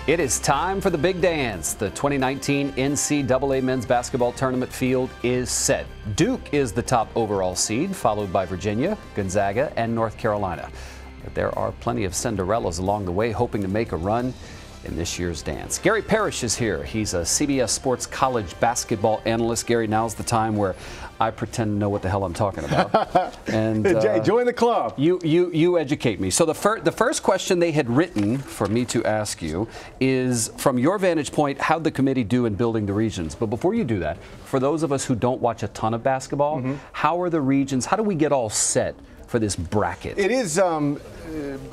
It is time for the big dance. The 2019 NCAA men's basketball tournament field is set. Duke is the top overall seed, followed by Virginia, Gonzaga, and North Carolina. But there are plenty of Cinderellas along the way hoping to make a run in this year's dance. Gary Parrish is here. He's a CBS Sports college basketball analyst. Gary, now's the time where I pretend to know what the hell I'm talking about. And Jay, join the club. You educate me. So the first question they had written for me to ask you is, from your vantage point, how'd the committee do in building the regions? But before you do that, for those of us who don't watch a ton of basketball, how are the regions? How do we get all set for this bracket? It is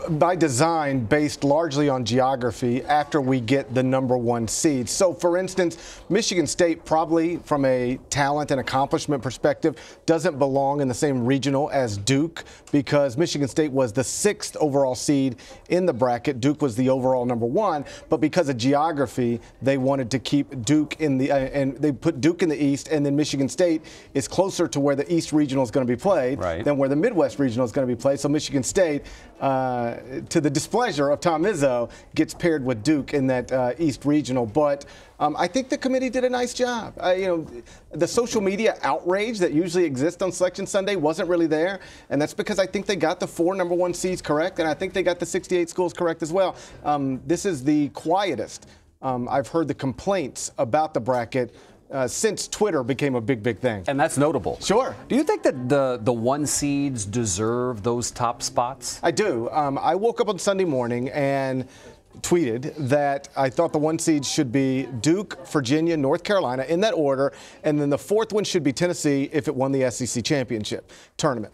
by design based largely on geography after we get the #1 seed. So for instance, Michigan State probably from a talent and accomplishment perspective doesn't belong in the same regional as Duke because Michigan State was the 6th overall seed in the bracket. Duke was the overall #1, but because of geography, they wanted to keep Duke in the and they put Duke in the East, and then Michigan State is closer to where the East regional is going to be played than where the Midwest regional is going to be played. So Michigan State, to the displeasure of Tom Izzo, gets paired with Duke in that East regional. But I think the committee did a nice job. The social media outrage that usually exists on Selection Sunday wasn't really there, and that's because I think they got the 4 #1 seeds correct, and I think they got the 68 schools correct as well. This is the quietest I've heard the complaints about the bracket since Twitter became a big thing. And that's notable. Sure. Do you think that the 1 seeds deserve those top spots? I do. I woke up on Sunday morning and tweeted that I thought the 1 seeds should be Duke, Virginia, North Carolina in that order, and then the 4th one should be Tennessee if it won the SEC championship tournament.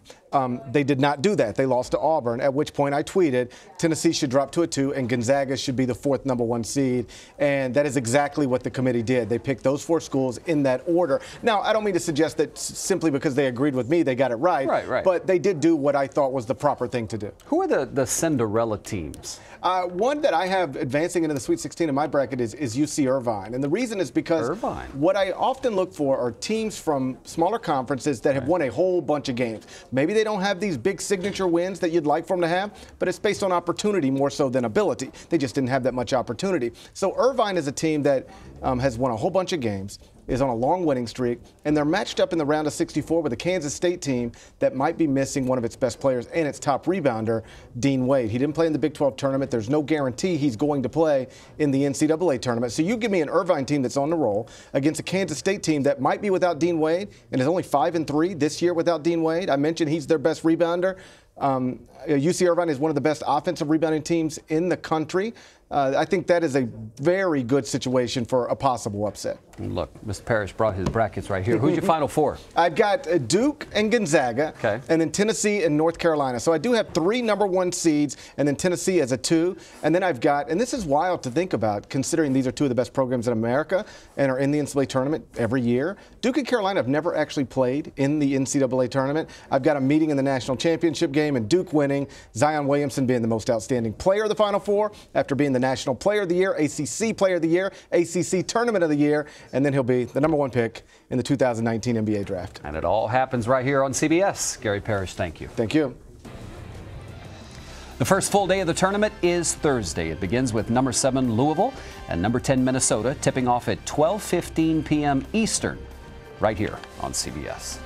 They did not do that. They lost to Auburn, at which point I tweeted Tennessee should drop to a 2 and Gonzaga should be the 4th #1 seed. And that is exactly what the committee did. They picked those 4 schools in that order. Now, I don't mean to suggest that simply because they agreed with me, they got it right. Right. But they did do what I thought was the proper thing to do. Who are the Cinderella teams? One that I have advancing into the Sweet 16 in my bracket is UC Irvine. And the reason is because what I often look for are teams from smaller conferences that have won a whole bunch of games. Maybe they don't have these big signature wins that you'd like for them to have, but it's based on opportunity more so than ability. They just didn't have that much opportunity. So Irvine is a team that has won a whole bunch of games, is on a long winning streak, and they're matched up in the round of 64 with a Kansas State team that might be missing one of its best players and its top rebounder, Dean Wade. He didn't play in the Big 12 tournament. There's no guarantee he's going to play in the NCAA tournament. So you give me an Irvine team that's on the roll against a Kansas State team that might be without Dean Wade and is only 5-3 this year without Dean Wade. I mentioned he's their best rebounder. UC Irvine is one of the best offensive rebounding teams in the country. I think that is a very good situation for a possible upset. Look, Mr. Parrish brought his brackets right here. Who's your final 4? I've got Duke and Gonzaga, and then Tennessee and North Carolina. So I do have 3 #1 seeds, and then Tennessee as a 2. And then I've got, and this is wild to think about, considering these are 2 of the best programs in America and are in the NCAA tournament every year. Duke and Carolina have never actually played in the NCAA tournament. I've got a meeting in the national championship game, and Duke winning, Zion Williamson being the most outstanding player of the Final Four after being the National Player of the Year, ACC Player of the Year, ACC Tournament of the Year, and then he'll be the #1 pick in the 2019 NBA Draft. And it all happens right here on CBS. Gary Parrish, thank you. Thank you. The first full day of the tournament is Thursday. It begins with #7 Louisville and #10 Minnesota tipping off at 12:15 p.m. Eastern right here on CBS.